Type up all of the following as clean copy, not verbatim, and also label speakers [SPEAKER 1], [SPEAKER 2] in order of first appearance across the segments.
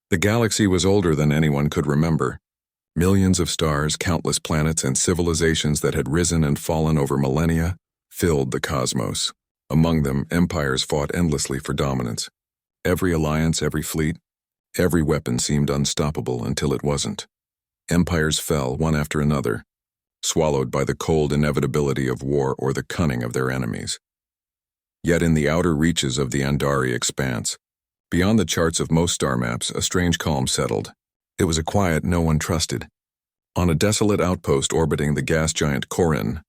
[SPEAKER 1] The galaxy was older than anyone could remember. Millions of stars, countless planets, and civilizations that had risen and fallen over millennia filled the cosmos. Among them, empires fought endlessly for dominance. Every alliance, every fleet, every weapon seemed unstoppable until it wasn't. Empires fell one after another, swallowed by the cold inevitability of war or the cunning of their enemies. Yet in the outer reaches of the Andari expanse, beyond the charts of most star maps, a strange calm settled. It was a quiet no one trusted. On a desolate outpost orbiting the gas giant Corin,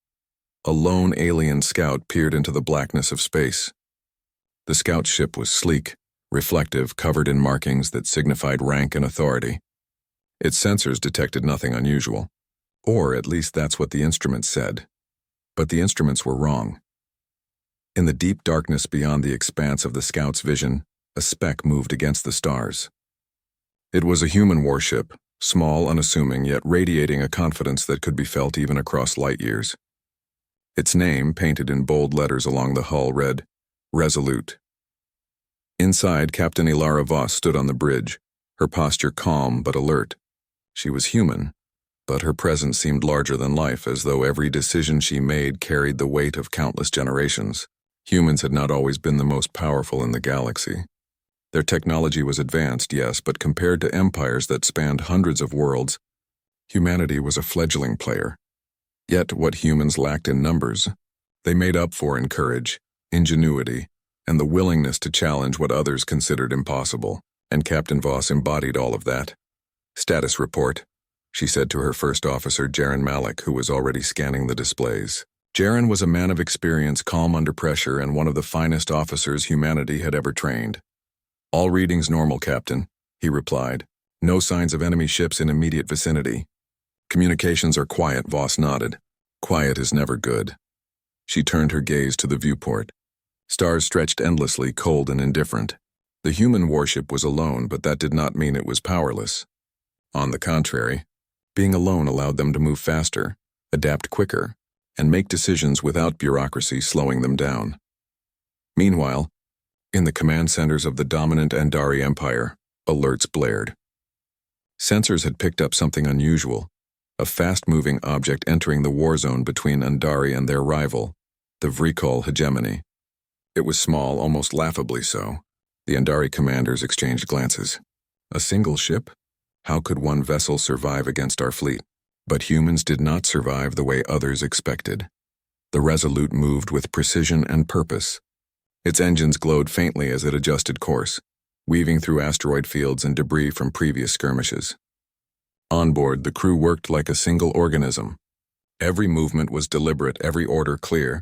[SPEAKER 1] a lone alien scout peered into the blackness of space. The scout ship was sleek, reflective, covered in markings that signified rank and authority. Its sensors detected nothing unusual, or at least that's what the instruments said. But the instruments were wrong. In the deep darkness beyond the expanse of the scout's vision, a speck moved against the stars. It was a human warship, small, unassuming, yet radiating a confidence that could be felt even across light years. Its name, painted in bold letters along the hull, read, Resolute. Inside, Captain Ilara Voss stood on the bridge, her posture calm but alert. She was human, but her presence seemed larger than life, as though every decision she made carried the weight of countless generations. Humans had not always been the most powerful in the galaxy. Their technology was advanced, yes, but compared to empires that spanned hundreds of worlds, humanity was a fledgling player. Yet what humans lacked in numbers, they made up for in courage, ingenuity, and the willingness to challenge what others considered impossible, and Captain Voss embodied all of that. Status report, she said to her first officer, Jaren Malik, who was already scanning the displays. Jaren was a man of experience, calm under pressure, and one of the finest officers humanity had ever trained. All readings normal, Captain, he replied. No signs of enemy ships in immediate vicinity. Communications are quiet, Voss nodded. Quiet is never good. She turned her gaze to the viewport. Stars stretched endlessly, cold and indifferent. The human warship was alone, but that did not mean it was powerless. On the contrary, being alone allowed them to move faster, adapt quicker, and make decisions without bureaucracy slowing them down. Meanwhile, in the command centers of the dominant Andari Empire, alerts blared. Sensors had picked up something unusual, a fast-moving object entering the war zone between Andari and their rival, the Vrikol hegemony. It was small, almost laughably so. The Andari commanders exchanged glances. A single ship? How could one vessel survive against our fleet? But humans did not survive the way others expected. The Resolute moved with precision and purpose. Its engines glowed faintly as it adjusted course, weaving through asteroid fields and debris from previous skirmishes. On board, the crew worked like a single organism. Every movement was deliberate, every order clear.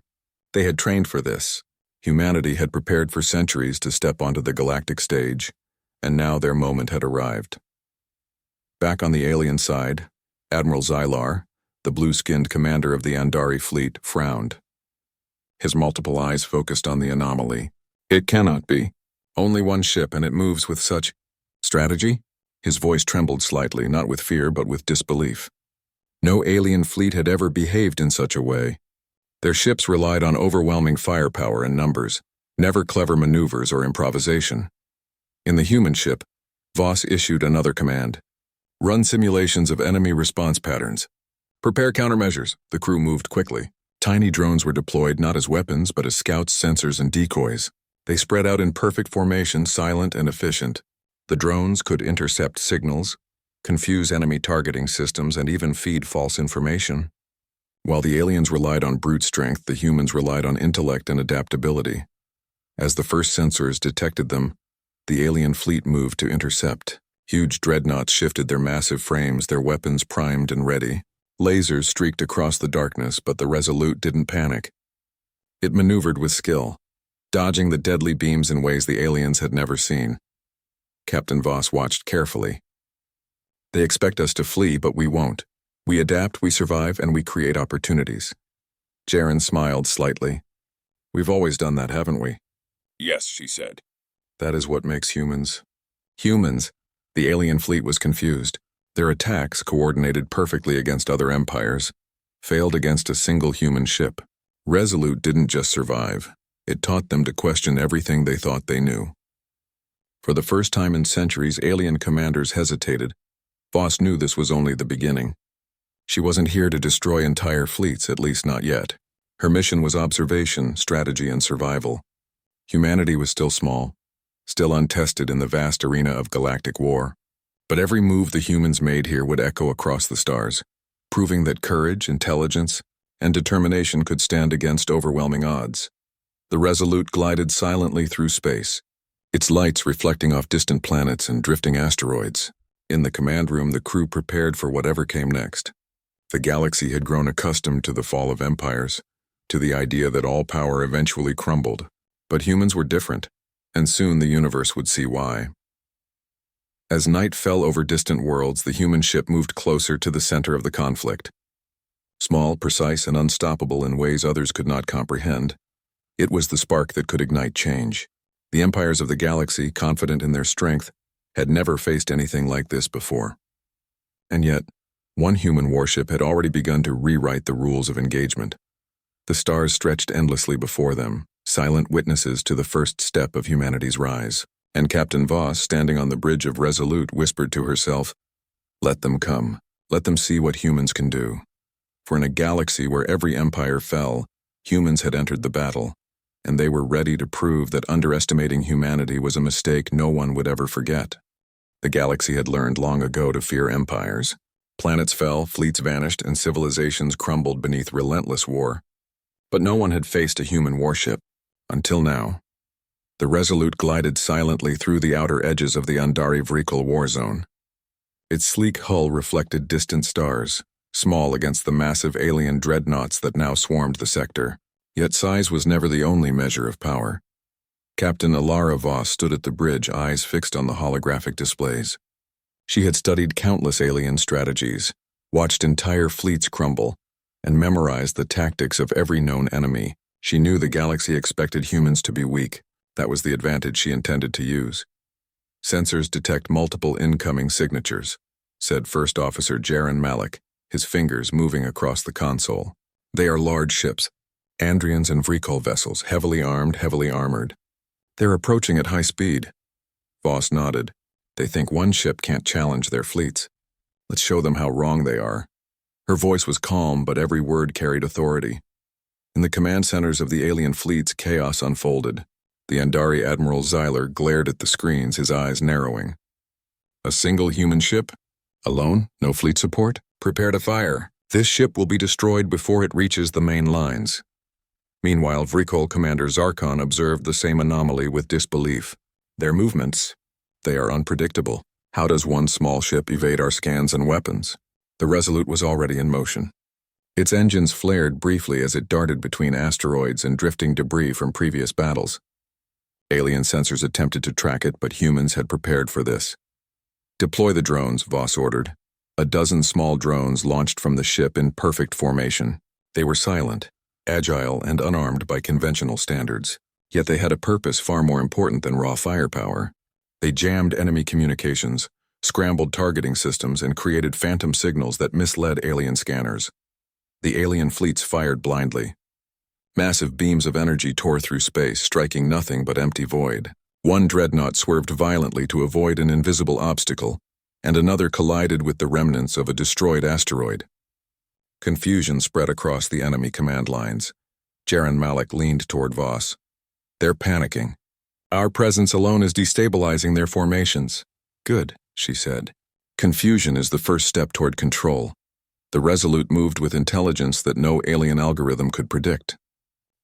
[SPEAKER 1] They had trained for this. Humanity had prepared for centuries to step onto the galactic stage, and now their moment had arrived. Back on the alien side, Admiral Xylar, the blue-skinned commander of the Andari fleet, frowned. His multiple eyes focused on the anomaly. It cannot be. Only one ship, and it moves with such strategy? His voice trembled slightly, not with fear but with disbelief. No alien fleet had ever behaved in such a way. Their ships relied on overwhelming firepower and numbers, never clever maneuvers or improvisation. In the human ship, Voss issued another command. Run simulations of enemy response patterns. Prepare countermeasures. The crew moved quickly. Tiny drones were deployed not as weapons but as scouts, sensors, and decoys. They spread out in perfect formation, silent and efficient. The drones could intercept signals, confuse enemy targeting systems, and even feed false information. While the aliens relied on brute strength, the humans relied on intellect and adaptability. As the first sensors detected them, the alien fleet moved to intercept. Huge dreadnoughts shifted their massive frames, their weapons primed and ready. Lasers streaked across the darkness, but the Resolute didn't panic. It maneuvered with skill, dodging the deadly beams in ways the aliens had never seen. Captain Voss watched carefully. They expect us to flee, but we won't. We adapt, we survive, and we create opportunities. Jaren smiled slightly. We've always done that, haven't we?
[SPEAKER 2] Yes, she said.
[SPEAKER 1] That is what makes humans. Humans. The alien fleet was confused. Their attacks, coordinated perfectly against other empires, failed against a single human ship. Resolute didn't just survive. It taught them to question everything they thought they knew. For the first time in centuries, alien commanders hesitated. Voss knew this was only the beginning. She wasn't here to destroy entire fleets, at least not yet. Her mission was observation, strategy, and survival. Humanity was still small, still untested in the vast arena of galactic war. But every move the humans made here would echo across the stars, proving that courage, intelligence, and determination could stand against overwhelming odds. The Resolute glided silently through space, its lights reflecting off distant planets and drifting asteroids. In the command room, the crew prepared for whatever came next. The galaxy had grown accustomed to the fall of empires, to the idea that all power eventually crumbled. But humans were different, and soon the universe would see why. As night fell over distant worlds, the human ship moved closer to the center of the conflict. Small, precise, and unstoppable in ways others could not comprehend, it was the spark that could ignite change. The empires of the galaxy, confident in their strength, had never faced anything like this before. And yet, one human warship had already begun to rewrite the rules of engagement. The stars stretched endlessly before them, silent witnesses to the first step of humanity's rise. And Captain Voss, standing on the bridge of Resolute, whispered to herself, "Let them come. Let them see what humans can do." For in a galaxy where every empire fell, humans had entered the battle, and they were ready to prove that underestimating humanity was a mistake no one would ever forget. The galaxy had learned long ago to fear empires. Planets fell, fleets vanished, and civilizations crumbled beneath relentless war. But no one had faced a human warship, until now. The Resolute glided silently through the outer edges of the Andari Vrikal war zone. Its sleek hull reflected distant stars, small against the massive alien dreadnoughts that now swarmed the sector. Yet size was never the only measure of power. Captain Alara Voss stood at the bridge, eyes fixed on the holographic displays. She had studied countless alien strategies, watched entire fleets crumble, and memorized the tactics of every known enemy. She knew the galaxy expected humans to be weak. That was the advantage she intended to use. "Sensors detect multiple incoming signatures," said First Officer Jaron Malik, his fingers moving across the console. "They are large ships, Andrians and Vrikal vessels, heavily armed, heavily armored. They're approaching at high speed." Voss nodded. "They think one ship can't challenge their fleets. Let's show them how wrong they are." Her voice was calm, but every word carried authority. In the command centers of the alien fleets, chaos unfolded. The Andari Admiral Zyler glared at the screens, his eyes narrowing. "A single human ship? Alone? No fleet support? Prepare to fire. This ship will be destroyed before it reaches the main lines." Meanwhile, Vrikal Commander Zarkon observed the same anomaly with disbelief. "Their movements, they are unpredictable. How does one small ship evade our scans and weapons?" The Resolute was already in motion. Its engines flared briefly as it darted between asteroids and drifting debris from previous battles. Alien sensors attempted to track it, but humans had prepared for this. "Deploy the drones," Voss ordered. A dozen small drones launched from the ship in perfect formation. They were silent, agile, and unarmed by conventional standards. Yet they had a purpose far more important than raw firepower. They jammed enemy communications, scrambled targeting systems, and created phantom signals that misled alien scanners. The alien fleets fired blindly. Massive beams of energy tore through space, striking nothing but empty void. One dreadnought swerved violently to avoid an invisible obstacle, and another collided with the remnants of a destroyed asteroid. Confusion spread across the enemy command lines. Jaron Malik leaned toward Voss. "They're panicking. Our presence alone is destabilizing their formations." "Good," she said. "Confusion is the first step toward control." The Resolute moved with intelligence that no alien algorithm could predict.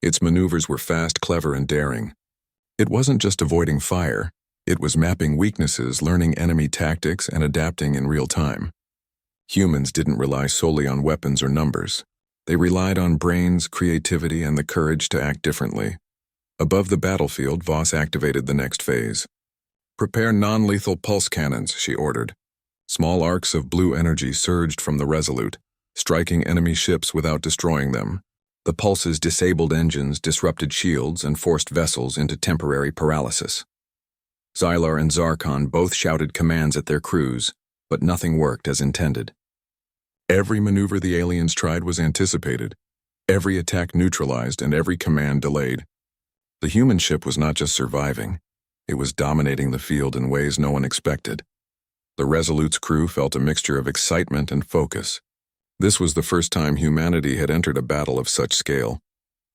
[SPEAKER 1] Its maneuvers were fast, clever, and daring. It wasn't just avoiding fire. It was mapping weaknesses, learning enemy tactics, and adapting in real time. Humans didn't rely solely on weapons or numbers. They relied on brains, creativity, and the courage to act differently. Above the battlefield, Voss activated the next phase. "Prepare non-lethal pulse cannons," she ordered. Small arcs of blue energy surged from the Resolute, striking enemy ships without destroying them. The pulses disabled engines, disrupted shields, and forced vessels into temporary paralysis. Zylar and Zarkon both shouted commands at their crews, but nothing worked as intended. Every maneuver the aliens tried was anticipated, every attack neutralized, and every command delayed. The human ship was not just surviving, It was dominating the field in ways no one expected. The Resolute's crew felt a mixture of excitement and focus. This was the first time humanity had entered a battle of such scale,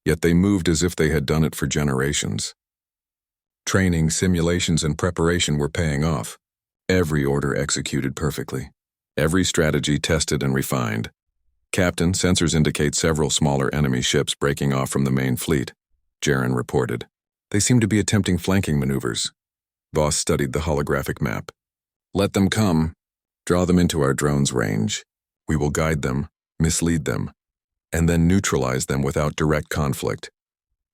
[SPEAKER 1] yet they moved as if they had done it for generations. Training, simulations, and preparation were paying off. Every order executed perfectly. Every strategy tested and refined. Captain, sensors indicate several smaller enemy ships breaking off from the main fleet, Jaren reported. They seem to be attempting flanking maneuvers. Voss studied the holographic map. Let them come. Draw them into our drone's range. We will guide them, mislead them, and then neutralize them without direct conflict.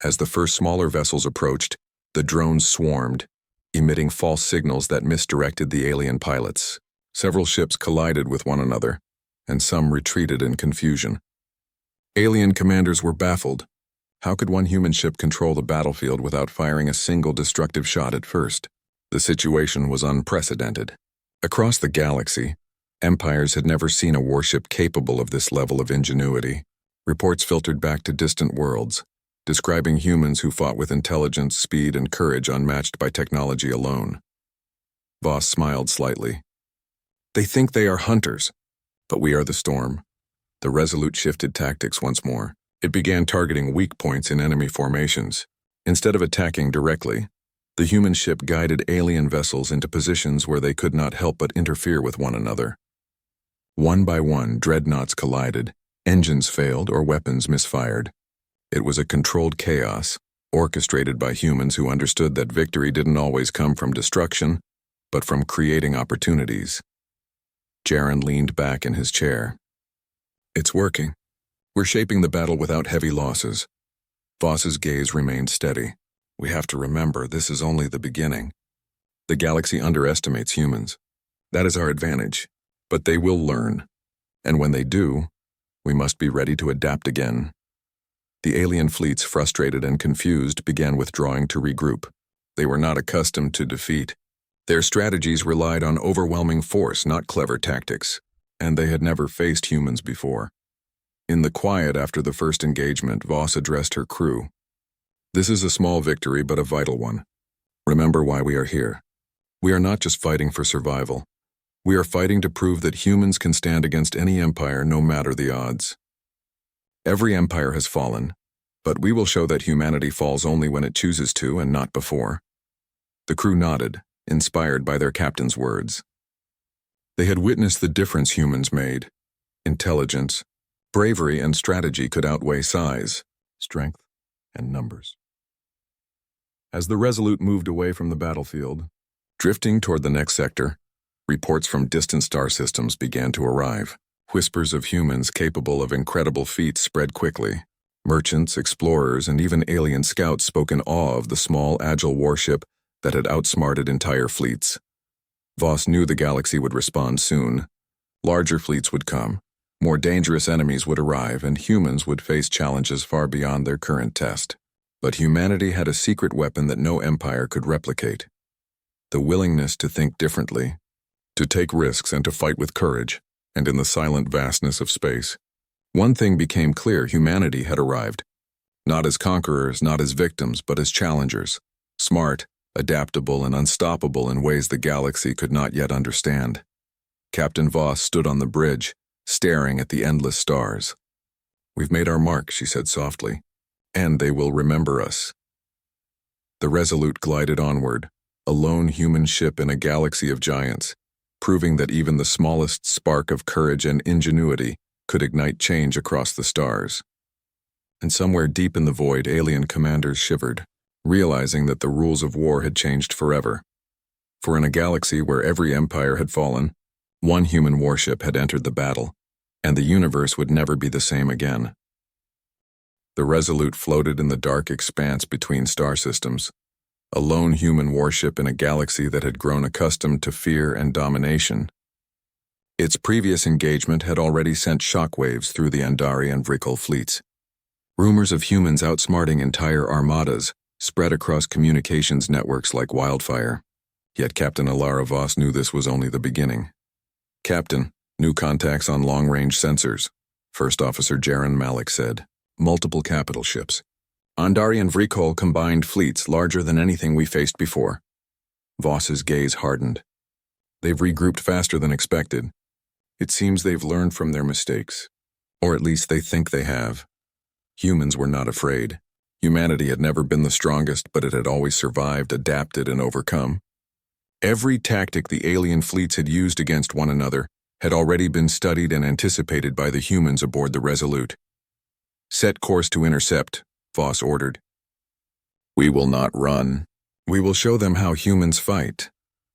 [SPEAKER 1] As the first smaller vessels approached, the drones swarmed, emitting false signals that misdirected the alien pilots. Several ships collided with one another, and some retreated in confusion. Alien commanders were baffled. How could one human ship control the battlefield without firing a single destructive shot at first? The situation was unprecedented. Across the galaxy, empires had never seen a warship capable of this level of ingenuity. Reports filtered back to distant worlds, describing humans who fought with intelligence, speed, and courage unmatched by technology alone. Voss smiled slightly. They think they are hunters, but we are the Storm. The Resolute shifted tactics once more. It began targeting weak points in enemy formations. Instead of attacking directly, the human ship guided alien vessels into positions where they could not help but interfere with one another. One by one, dreadnoughts collided, engines failed, or weapons misfired. It was a controlled chaos, orchestrated by humans who understood that victory didn't always come from destruction, but from creating opportunities. Jaren leaned back in his chair. It's working. We're shaping the battle without heavy losses. Voss's gaze remained steady. We have to remember this is only the beginning. The galaxy underestimates humans. That is our advantage. But they will learn. And when they do, we must be ready to adapt again. The alien fleets, frustrated and confused, began withdrawing to regroup. They were not accustomed to defeat. Their strategies relied on overwhelming force, not clever tactics, and they had never faced humans before. In the quiet after the first engagement, Voss addressed her crew. This is a small victory, but a vital one. Remember why we are here. We are not just fighting for survival. We are fighting to prove that humans can stand against any empire, no matter the odds. Every empire has fallen, but we will show that humanity falls only when it chooses to and not before. The crew nodded, inspired by their captain's words. They had witnessed the difference humans made. Intelligence, bravery, and strategy could outweigh size, strength, and numbers. As the Resolute moved away from the battlefield, drifting toward the next sector, reports from distant star systems began to arrive. Whispers of humans capable of incredible feats spread quickly. Merchants, explorers, and even alien scouts spoke in awe of the small, agile warship that had outsmarted entire fleets. Voss knew the galaxy would respond soon. Larger fleets would come, more dangerous enemies would arrive, and humans would face challenges far beyond their current test. But humanity had a secret weapon that no empire could replicate. The willingness to think differently, to take risks and to fight with courage, and in the silent vastness of space. One thing became clear: humanity had arrived. Not as conquerors, not as victims, but as challengers. Smart, adaptable, and unstoppable in ways the galaxy could not yet understand. Captain Voss stood on the bridge, staring at the endless stars. "We've made our mark," she said softly, "and they will remember us." The Resolute glided onward, a lone human ship in a galaxy of giants, proving that even the smallest spark of courage and ingenuity could ignite change across the stars. And somewhere deep in the void, alien commanders shivered, realizing that the rules of war had changed forever. For in a galaxy where every empire had fallen, one human warship had entered the battle, and the universe would never be the same again. The Resolute floated in the dark expanse between star systems, a lone human warship in a galaxy that had grown accustomed to fear and domination. Its previous engagement had already sent shockwaves through the Andari and Vrikol fleets. Rumors of humans outsmarting entire armadas spread across communications networks like wildfire. Yet Captain Alara Voss knew this was only the beginning. "Captain, new contacts on long-range sensors," First Officer Jaren Malik said. "Multiple capital ships. Andari and Vrikol combined fleets larger than anything we faced before. Voss's gaze hardened. They've regrouped faster than expected. It seems they've learned from their mistakes. Or at least they think they have. Humans were not afraid. Humanity had never been the strongest, but it had always survived, adapted, and overcome. Every tactic the alien fleets had used against one another had already been studied and anticipated by the humans aboard the Resolute. "Set course to intercept," Voss ordered. "We will not run. We will show them how humans fight."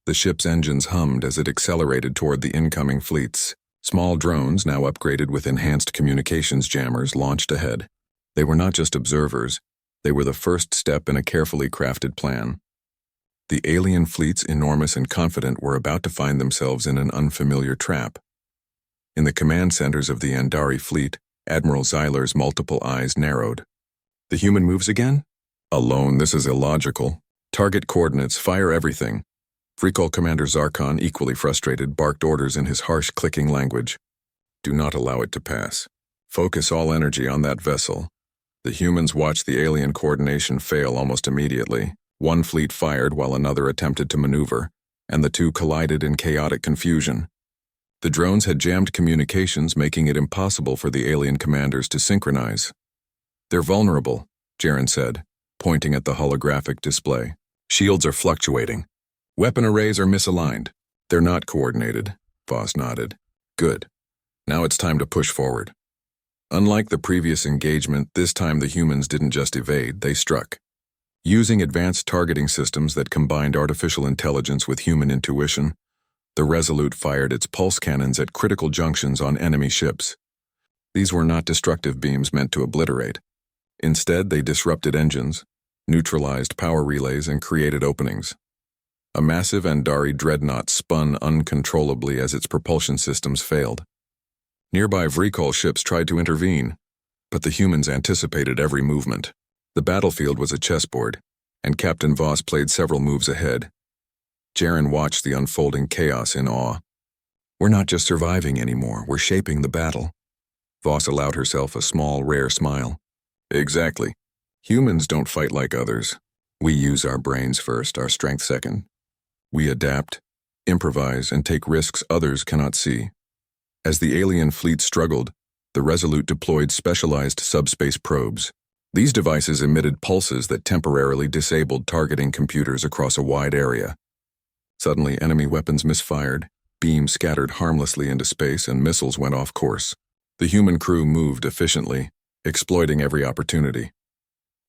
[SPEAKER 1] The ship's engines hummed as it accelerated toward the incoming fleets. Small drones, now upgraded with enhanced communications jammers, launched ahead. They were not just observers. They were the first step in a carefully crafted plan. The alien fleets, enormous and confident, were about to find themselves in an unfamiliar trap. In the command centers of the Andari fleet, Admiral Zyler's multiple eyes narrowed. "The human moves again? Alone, this is illogical. Target coordinates, fire everything." Recall Commander Zarkon, equally frustrated, barked orders in his harsh, clicking language. "Do not allow it to pass. Focus all energy on that vessel." The humans watched the alien coordination fail almost immediately. One fleet fired while another attempted to maneuver, and the two collided in chaotic confusion. The drones had jammed communications, making it impossible for the alien commanders to synchronize. "They're vulnerable," Jaren said, pointing at the holographic display. "Shields are fluctuating. Weapon arrays are misaligned." "They're not coordinated," Voss nodded. "Good. Now it's time to push forward." Unlike the previous engagement, this time the humans didn't just evade, they struck. Using advanced targeting systems that combined artificial intelligence with human intuition, the Resolute fired its pulse cannons at critical junctions on enemy ships. These were not destructive beams meant to obliterate. Instead, they disrupted engines, neutralized power relays, and created openings. A massive Andari dreadnought spun uncontrollably as its propulsion systems failed. Nearby Vrikol ships tried to intervene, but the humans anticipated every movement. The battlefield was a chessboard, and Captain Voss played several moves ahead. Jaren watched the unfolding chaos in awe. "We're not just surviving anymore, we're shaping the battle." Voss allowed herself a small, rare smile. "Exactly. Humans don't fight like others. We use our brains first, our strength second. We adapt, improvise, and take risks others cannot see." As the alien fleet struggled, the Resolute deployed specialized subspace probes. These devices emitted pulses that temporarily disabled targeting computers across a wide area. Suddenly, enemy weapons misfired, beams scattered harmlessly into space, and missiles went off course. The human crew moved efficiently, exploiting every opportunity.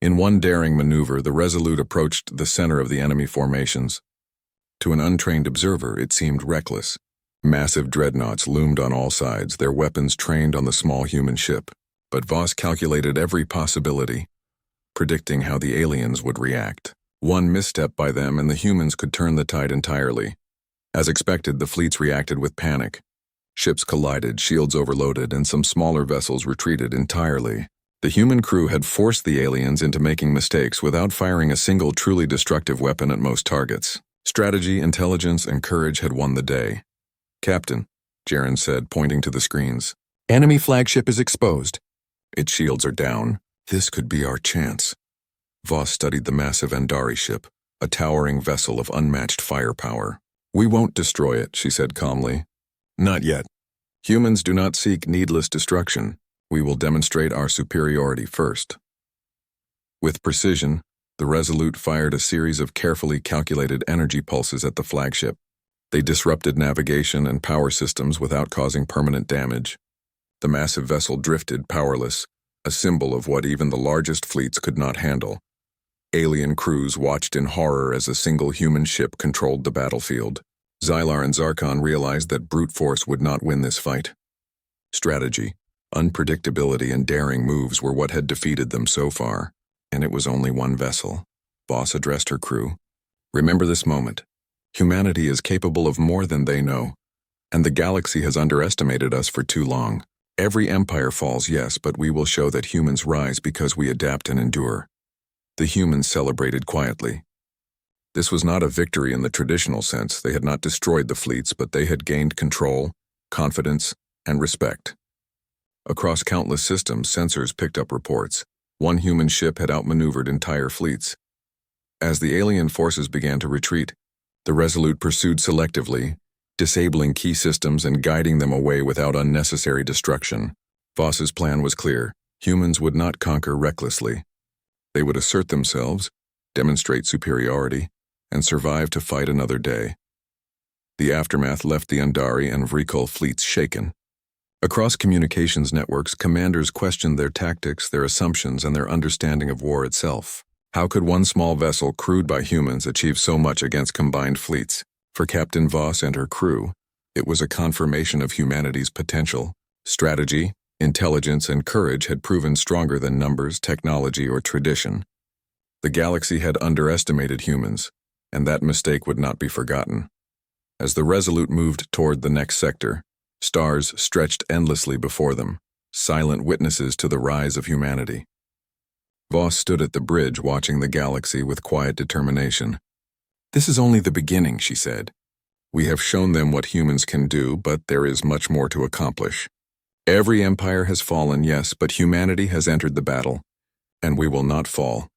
[SPEAKER 1] In one daring maneuver, the Resolute approached the center of the enemy formations. To an untrained observer, it seemed reckless. Massive dreadnoughts loomed on all sides, their weapons trained on the small human ship. But Voss calculated every possibility, predicting how the aliens would react. One misstep by them and the humans could turn the tide entirely. As expected, the fleets reacted with panic. Ships collided, shields overloaded, and some smaller vessels retreated entirely. The human crew had forced the aliens into making mistakes without firing a single truly destructive weapon at most targets. Strategy, intelligence, and courage had won the day. "Captain," Jaren said, pointing to the screens. "Enemy flagship is exposed. Its shields are down. This could be our chance." Voss studied the massive Andari ship, a towering vessel of unmatched firepower. "We won't destroy it," she said calmly. "Not yet. Humans do not seek needless destruction. We will demonstrate our superiority first." With precision, the Resolute fired a series of carefully calculated energy pulses at the flagship. They disrupted navigation and power systems without causing permanent damage. The massive vessel drifted powerless, a symbol of what even the largest fleets could not handle. Alien crews watched in horror as a single human ship controlled the battlefield. Zylar and Zarkon realized that brute force would not win this fight. Strategy, unpredictability, and daring moves were what had defeated them so far, and it was only one vessel. Voss addressed her crew. "Remember this moment. Humanity is capable of more than they know, and the galaxy has underestimated us for too long. Every empire falls, yes, but we will show that humans rise because we adapt and endure." The humans celebrated quietly. This was not a victory in the traditional sense. They had not destroyed the fleets, but they had gained control, confidence, and respect. Across countless systems, sensors picked up reports. One human ship had outmaneuvered entire fleets. As the alien forces began to retreat, The Resolute pursued selectively, disabling key systems and guiding them away without unnecessary destruction. Voss's plan was clear. Humans would not conquer recklessly. They would assert themselves, demonstrate superiority, and survive to fight another day. The aftermath left the Andari and Vrikul fleets shaken. Across communications networks, commanders questioned their tactics, their assumptions, and their understanding of war itself. How could one small vessel crewed by humans achieve so much against combined fleets? For Captain Voss and her crew, it was a confirmation of humanity's potential. Strategy, intelligence, and courage had proven stronger than numbers, technology, or tradition. The galaxy had underestimated humans, and that mistake would not be forgotten. As the Resolute moved toward the next sector, stars stretched endlessly before them, silent witnesses to the rise of humanity. Voss stood at the bridge watching the galaxy with quiet determination. "This is only the beginning," she said. "We have shown them what humans can do, but there is much more to accomplish. Every empire has fallen, yes, but humanity has entered the battle, and we will not fall."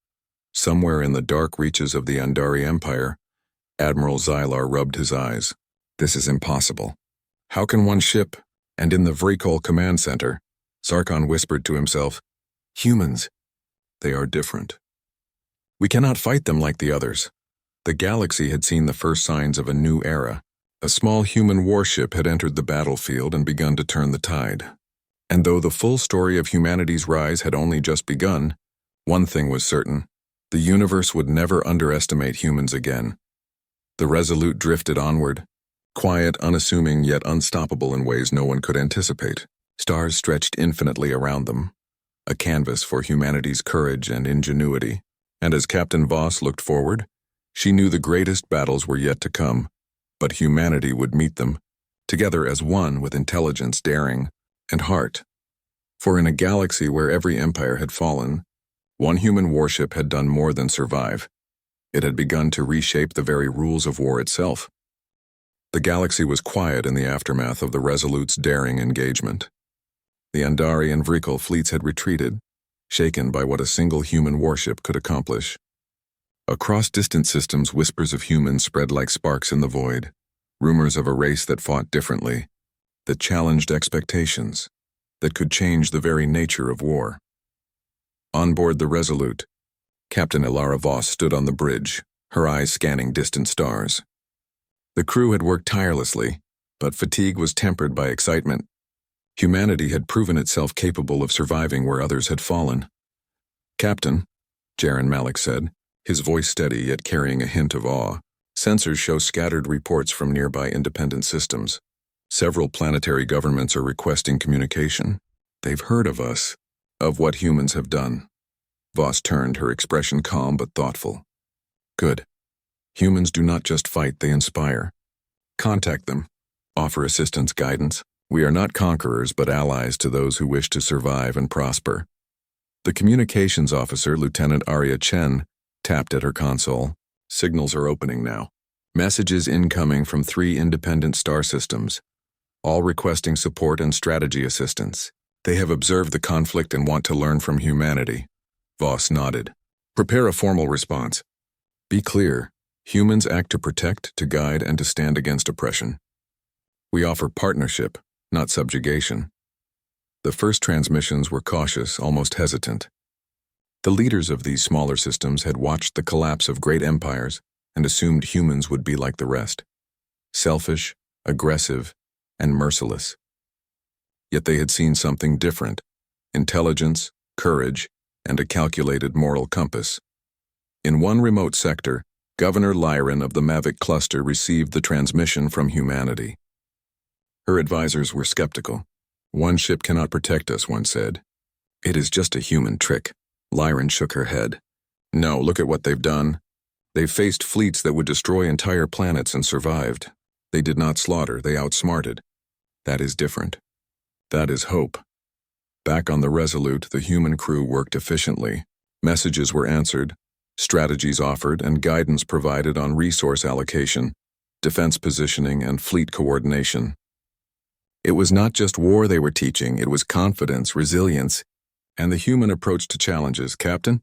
[SPEAKER 1] Somewhere in the dark reaches of the Andari Empire, Admiral Xylar rubbed his eyes. "This is impossible. How can one ship?" And in the Vrikul command center, Sarkon whispered to himself, "Humans. They are different. We cannot fight them like the others." The galaxy had seen the first signs of a new era. A small human warship had entered the battlefield and begun to turn the tide. And though the full story of humanity's rise had only just begun, one thing was certain: the universe would never underestimate humans again. The Resolute drifted onward, quiet, unassuming, yet unstoppable in ways no one could anticipate. Stars stretched infinitely around them, a canvas for humanity's courage and ingenuity. And as Captain Voss looked forward, she knew the greatest battles were yet to come, but humanity would meet them, together as one with intelligence, daring, and heart. For in a galaxy where every empire had fallen, one human warship had done more than survive. It had begun to reshape the very rules of war itself. The galaxy was quiet in the aftermath of the Resolute's daring engagement. The Andari and Vrikul fleets had retreated, shaken by what a single human warship could accomplish. Across distant systems, whispers of humans spread like sparks in the void, rumors of a race that fought differently, that challenged expectations, that could change the very nature of war. On board the Resolute, Captain Ilara Voss stood on the bridge, her eyes scanning distant stars. The crew had worked tirelessly, but fatigue was tempered by excitement. Humanity had proven itself capable of surviving where others had fallen. "Captain," Jaren Malik said, his voice steady yet carrying a hint of awe, "sensors show scattered reports from nearby independent systems. Several planetary governments are requesting communication. They've heard of us, of what humans have done." Voss turned, her expression calm but thoughtful. "Good. Humans do not just fight, they inspire. Contact them. Offer assistance, guidance. We are not conquerors, but allies to those who wish to survive and prosper." The communications officer, Lieutenant Arya Chen, tapped at her console. "Signals are opening now. Messages incoming from 3 independent star systems, all requesting support and strategy assistance. They have observed the conflict and want to learn from humanity." Voss nodded. "Prepare a formal response. Be clear. Humans act to protect, to guide, and to stand against oppression. We offer partnership, not subjugation." The first transmissions were cautious, almost hesitant. The leaders of these smaller systems had watched the collapse of great empires and assumed humans would be like the rest, selfish, aggressive, and merciless. Yet they had seen something different: intelligence, courage, and a calculated moral compass. In one remote sector, Governor Lyran of the Mavic cluster received the transmission from humanity. Her advisors were skeptical. "One ship cannot protect us," one said. "It is just a human trick." Lyran shook her head. "No, look at what they've done. They've faced fleets that would destroy entire planets and survived. They did not slaughter, they outsmarted. That is different. That is hope." Back on the Resolute, the human crew worked efficiently. Messages were answered, strategies offered, and guidance provided on resource allocation, defense positioning, and fleet coordination. It was not just war they were teaching, it was confidence, resilience, and the human approach to challenges. "Captain,"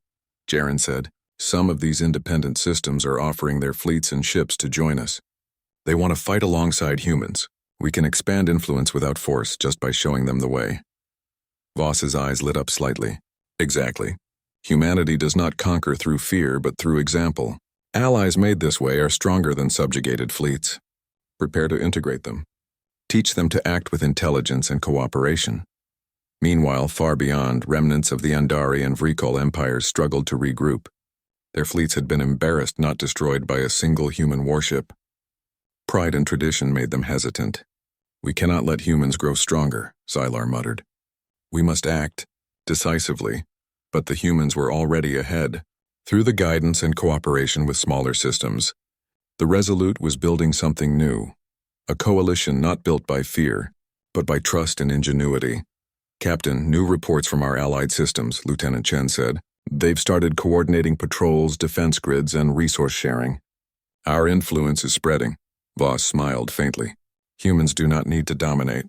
[SPEAKER 1] Jaren said, Some of these independent systems are offering their fleets and ships to join us. They want to fight alongside humans. We can expand influence without force just by showing them the way. Voss's eyes lit up slightly. Exactly. Humanity does not conquer through fear, but through example. Allies made this way are stronger than subjugated fleets. Prepare to integrate them. Teach them to act with intelligence and cooperation. Meanwhile, far beyond, remnants of the Andari and Vrikol empires struggled to regroup. Their fleets had been embarrassed, not destroyed by a single human warship. Pride and tradition made them hesitant. We cannot let humans grow stronger, Xylar muttered. We must act, decisively, but the humans were already ahead. Through the guidance and cooperation with smaller systems, the Resolute was building something new, a coalition not built by fear, but by trust and ingenuity. Captain, new reports from our allied systems, Lieutenant Chen said. They've started coordinating patrols, defense grids, and resource sharing. Our influence is spreading. Voss smiled faintly. Humans do not need to dominate.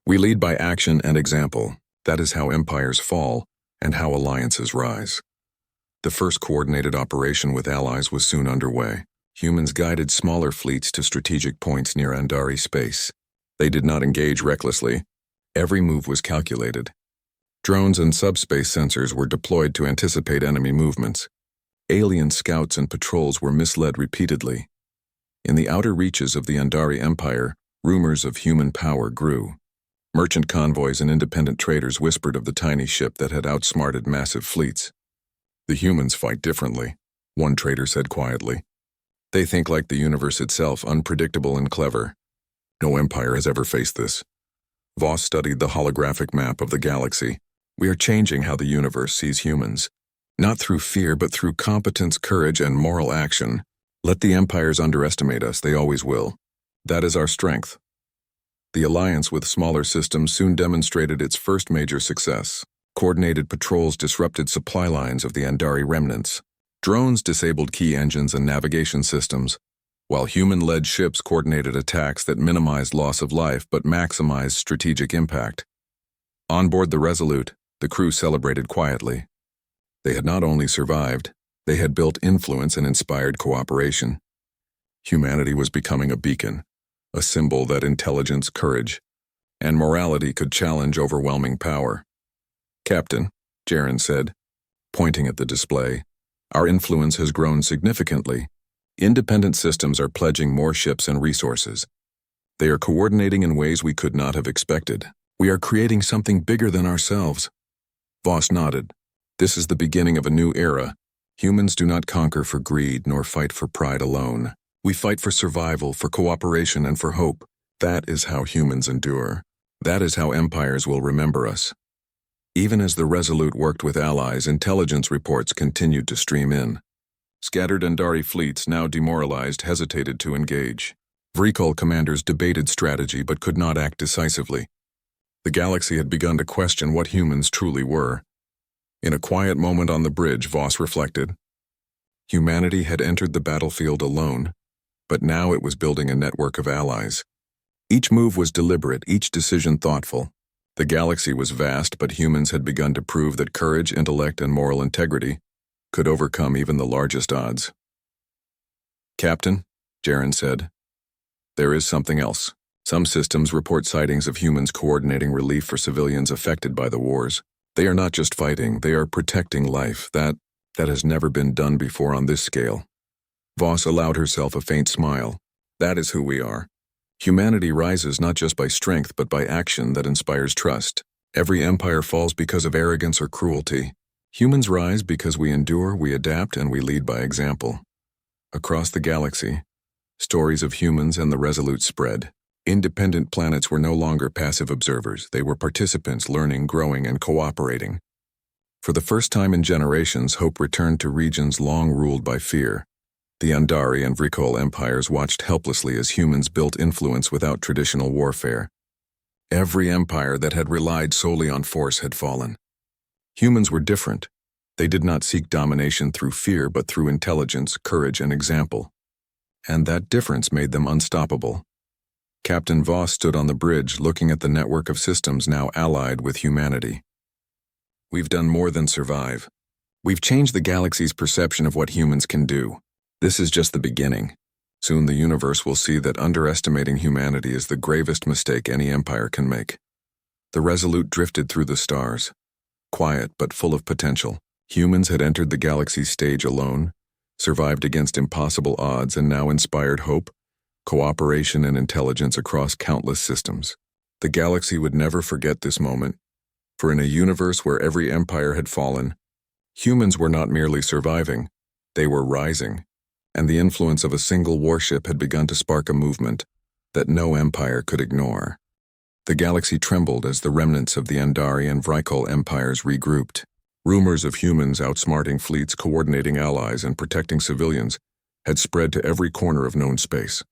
[SPEAKER 1] We lead by action and example. That is how empires fall and how alliances rise. The first coordinated operation with allies was soon underway. Humans guided smaller fleets to strategic points near Andari space. They did not engage recklessly. Every move was calculated. Drones and subspace sensors were deployed to anticipate enemy movements. Alien scouts and patrols were misled repeatedly. In the outer reaches of the Andari Empire, rumors of human power grew. Merchant convoys and independent traders whispered of the tiny ship that had outsmarted massive fleets. The humans fight differently, one trader said quietly. They think like the universe itself, unpredictable and clever. No empire has ever faced this. Voss studied the holographic map of the galaxy. We are changing how the universe sees humans. Not through fear, but through competence, courage, and moral action. Let the empires underestimate us, they always will. That is our strength. The alliance with smaller systems soon demonstrated its first major success. Coordinated patrols disrupted supply lines of the Andari remnants. Drones disabled key engines and navigation systems, while human-led ships coordinated attacks that minimized loss of life but maximized strategic impact. On board the Resolute, the crew celebrated quietly. They had not only survived, they had built influence and inspired cooperation. Humanity was becoming a beacon, a symbol that intelligence, courage, and morality could challenge overwhelming power. Captain, Jaren said, pointing at the display, our influence has grown significantly. Independent systems are pledging more ships and resources. They are coordinating in ways we could not have expected. We are creating something bigger than ourselves. Voss nodded. This is the beginning of a new era. Humans do not conquer for greed nor fight for pride alone. We fight for survival, for cooperation, and for hope. That is how humans endure. That is how empires will remember us. Even as the Resolute worked with allies, intelligence reports continued to stream in. Scattered Andari fleets, now demoralized, hesitated to engage. Vrikol commanders debated strategy but could not act decisively. The galaxy had begun to question what humans truly were. In a quiet moment on the bridge, Voss reflected. Humanity had entered the battlefield alone, but now it was building a network of allies. Each move was deliberate, each decision thoughtful. The galaxy was vast, but humans had begun to prove that courage, intellect, and moral integrity could overcome even the largest odds. Captain, Jaren said, there is something else. Some systems report sightings of humans coordinating relief for civilians affected by the wars. They are not just fighting, they are protecting life. That has never been done before on this scale. Voss allowed herself a faint smile. That is who we are. Humanity rises not just by strength, but by action that inspires trust. Every empire falls because of arrogance or cruelty. Humans rise because we endure, we adapt, and we lead by example. Across the galaxy, stories of humans and the Resolute spread. Independent planets were no longer passive observers. They were participants, learning, growing, and cooperating. For the first time in generations, hope returned to regions long ruled by fear. The Andari and Vrikol empires watched helplessly as humans built influence without traditional warfare. Every empire that had relied solely on force had fallen. Humans were different. They did not seek domination through fear, but through intelligence, courage, and example. And that difference made them unstoppable. Captain Voss stood on the bridge, looking at the network of systems now allied with humanity. We've done more than survive. We've changed the galaxy's perception of what humans can do. This is just the beginning. Soon the universe will see that underestimating humanity is the gravest mistake any empire can make. The Resolute drifted through the stars. Quiet but full of potential, humans had entered the galaxy's stage alone, survived against impossible odds, and now inspired hope, cooperation, and intelligence across countless systems. The galaxy would never forget this moment, for in a universe where every empire had fallen, humans were not merely surviving, they were rising, and the influence of a single warship had begun to spark a movement that no empire could ignore. The galaxy trembled as the remnants of the Andari and Vrykul empires regrouped. Rumors of humans outsmarting fleets, coordinating allies, and protecting civilians had spread to every corner of known space.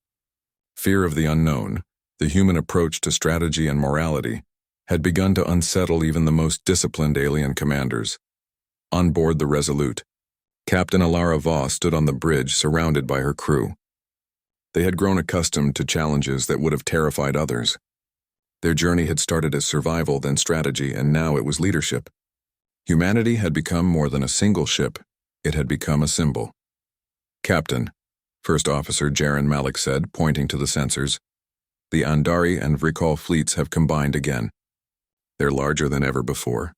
[SPEAKER 1] Fear of the unknown, the human approach to strategy and morality, had begun to unsettle even the most disciplined alien commanders. On board the Resolute, Captain Alara Voss stood on the bridge surrounded by her crew. They had grown accustomed to challenges that would have terrified others. Their journey had started as survival, then strategy, and now it was leadership. Humanity had become more than a single ship. It had become a symbol. "Captain," First Officer Jaren Malik said, pointing to the sensors, "the Andari and Vrykul fleets have combined again. They're larger than ever before.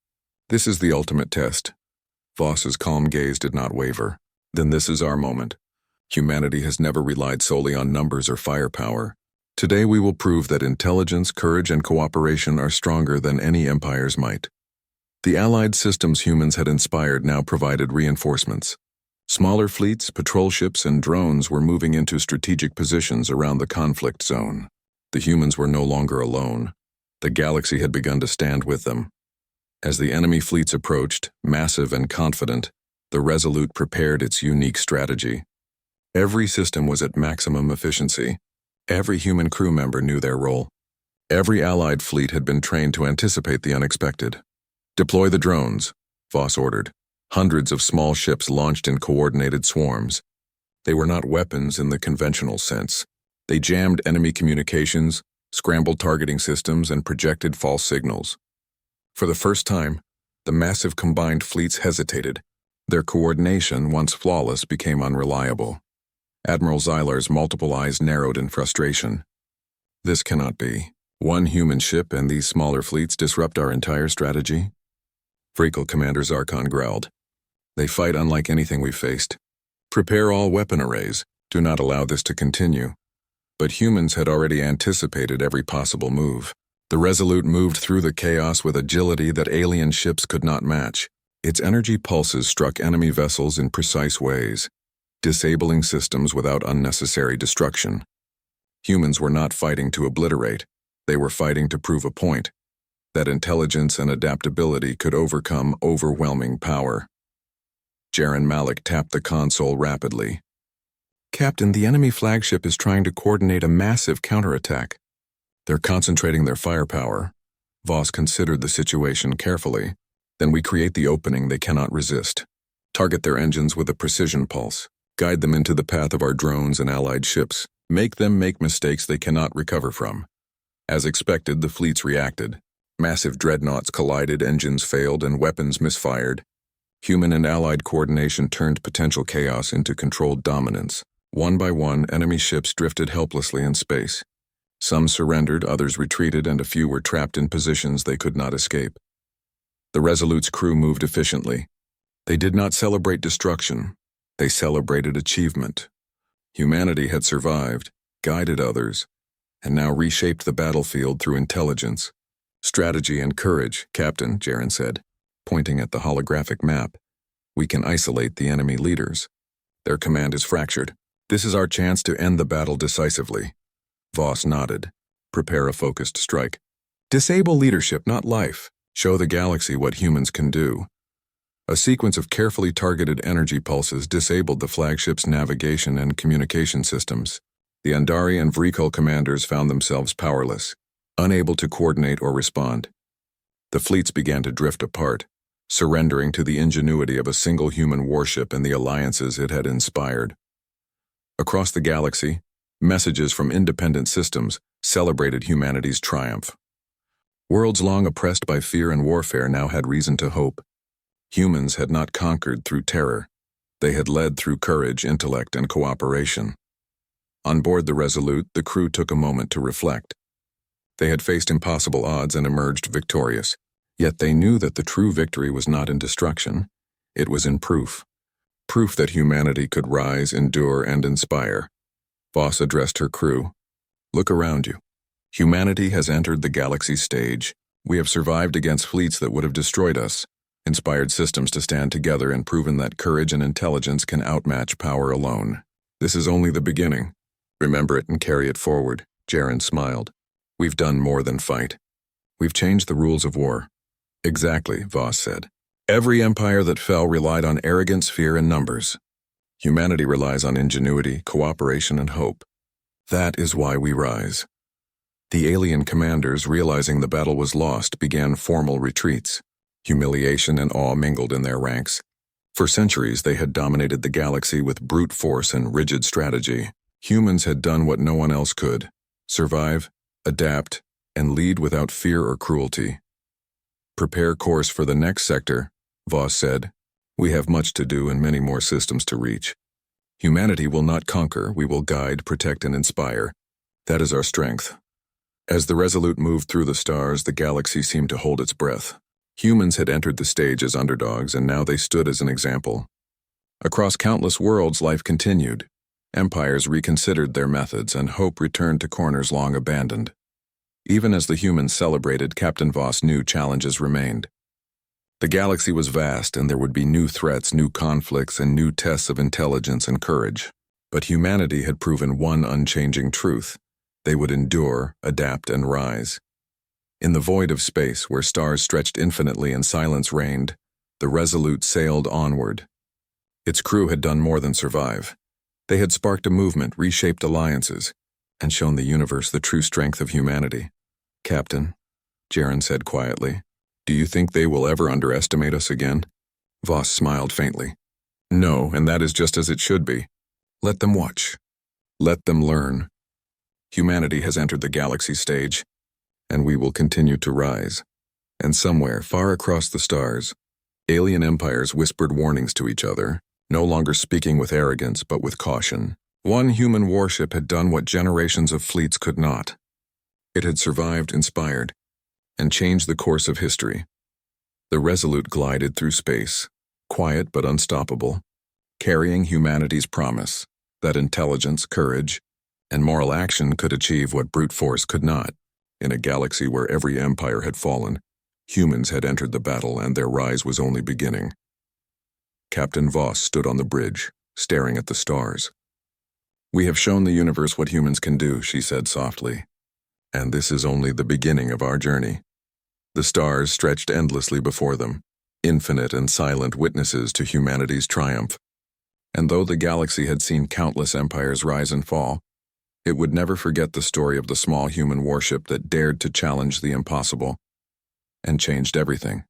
[SPEAKER 1] This is the ultimate test." Voss's calm gaze did not waver. "Then this is our moment. Humanity has never relied solely on numbers or firepower. Today we will prove that intelligence, courage, and cooperation are stronger than any empire's might." The allied systems humans had inspired now provided reinforcements. Smaller fleets, patrol ships, and drones were moving into strategic positions around the conflict zone. The humans were no longer alone. The galaxy had begun to stand with them. As the enemy fleets approached, massive and confident, the Resolute prepared its unique strategy. Every system was at maximum efficiency. Every human crew member knew their role. Every allied fleet had been trained to anticipate the unexpected. "Deploy the drones," Voss ordered. Hundreds of small ships launched in coordinated swarms. They were not weapons in the conventional sense. They jammed enemy communications, scrambled targeting systems, and projected false signals. For the first time, the massive combined fleets hesitated. Their coordination, once flawless, became unreliable. Admiral Zylar's multiple eyes narrowed in frustration. "This cannot be. One human ship and these smaller fleets disrupt our entire strategy?" Vrykul Commander Zarkon growled. "They fight unlike anything we've faced. Prepare all weapon arrays. Do not allow this to continue." But humans had already anticipated every possible move. The Resolute moved through the chaos with agility that alien ships could not match. Its energy pulses struck enemy vessels in precise ways, disabling systems without unnecessary destruction. Humans were not fighting to obliterate. They were fighting to prove a point, that intelligence and adaptability could overcome overwhelming power. Jaren Malik tapped the console rapidly. "Captain, the enemy flagship is trying to coordinate a massive counterattack. They're concentrating their firepower." Voss considered the situation carefully. "Then we create the opening they cannot resist. Target their engines with a precision pulse. Guide them into the path of our drones and allied ships. Make them make mistakes they cannot recover from." As expected, the fleets reacted. Massive dreadnoughts collided, engines failed, and weapons misfired. Human and allied coordination turned potential chaos into controlled dominance. One by one, enemy ships drifted helplessly in space. Some surrendered, others retreated, and a few were trapped in positions they could not escape. The Resolute's crew moved efficiently. They did not celebrate destruction. They celebrated achievement. Humanity had survived, guided others, and now reshaped the battlefield through intelligence, strategy, and courage. "Captain," Jaren said, pointing at the holographic map, "we can isolate the enemy leaders. Their command is fractured. This is our chance to end the battle decisively." Voss nodded. "Prepare a focused strike. Disable leadership, not life. Show the galaxy what humans can do." A sequence of carefully targeted energy pulses disabled the flagship's navigation and communication systems. The Andari and Vrykul commanders found themselves powerless, unable to coordinate or respond. The fleets began to drift apart, surrendering to the ingenuity of a single human warship and the alliances it had inspired. Across the galaxy, messages from independent systems celebrated humanity's triumph. Worlds long oppressed by fear and warfare now had reason to hope. Humans had not conquered through terror. They had led through courage, intellect, and cooperation. On board the Resolute, the crew took a moment to reflect. They had faced impossible odds and emerged victorious, yet they knew that the true victory was not in destruction. It was in proof. Proof that humanity could rise, endure, and inspire. Voss addressed her crew. Look around you. Humanity has entered the galaxy stage. We have survived against fleets that would have destroyed us, inspired systems to stand together, and proven that courage and intelligence can outmatch power alone. This is only the beginning. Remember it and carry it forward. Jaren smiled. We've done more than fight. We've changed the rules of war. Exactly, Voss said. Every empire that fell relied on arrogance, fear, and numbers. Humanity relies on ingenuity, cooperation, and hope. That is why we rise. The alien commanders, realizing the battle was lost, began formal retreats. Humiliation and awe mingled in their ranks. For centuries, they had dominated the galaxy with brute force and rigid strategy. Humans had done what no one else could: survive, adapt, and lead without fear or cruelty. Prepare course for the next sector, Voss said. We have much to do and many more systems to reach. Humanity will not conquer, we will guide, protect, and inspire. That is our strength. As the Resolute moved through the stars, the galaxy seemed to hold its breath. Humans had entered the stage as underdogs, and now they stood as an example. Across countless worlds, life continued. Empires reconsidered their methods, and hope returned to corners long abandoned. Even as the humans celebrated, Captain Voss knew challenges remained. The galaxy was vast, and there would be new threats, new conflicts, and new tests of intelligence and courage. But humanity had proven one unchanging truth: they would endure, adapt, and rise. In the void of space, where stars stretched infinitely and silence reigned, the Resolute sailed onward. Its crew had done more than survive. They had sparked a movement, reshaped alliances, and shown the universe the true strength of humanity. Captain, Jaren said quietly, do you think they will ever underestimate us again? Voss smiled faintly. No, and that is just as it should be. Let them watch. Let them learn. Humanity has entered the galaxy stage, and we will continue to rise. And somewhere, far across the stars, alien empires whispered warnings to each other, no longer speaking with arrogance but with caution. One human warship had done what generations of fleets could not. It had survived, inspired, and changed the course of history. The Resolute glided through space, quiet but unstoppable, carrying humanity's promise that intelligence, courage, and moral action could achieve what brute force could not. In a galaxy where every empire had fallen, humans had entered the battle, and their rise was only beginning. Captain Voss stood on the bridge, staring at the stars. We have shown the universe what humans can do, she said softly. And this is only the beginning of our journey. The stars stretched endlessly before them, infinite and silent witnesses to humanity's triumph. And though the galaxy had seen countless empires rise and fall, it would never forget the story of the small human warship that dared to challenge the impossible and changed everything.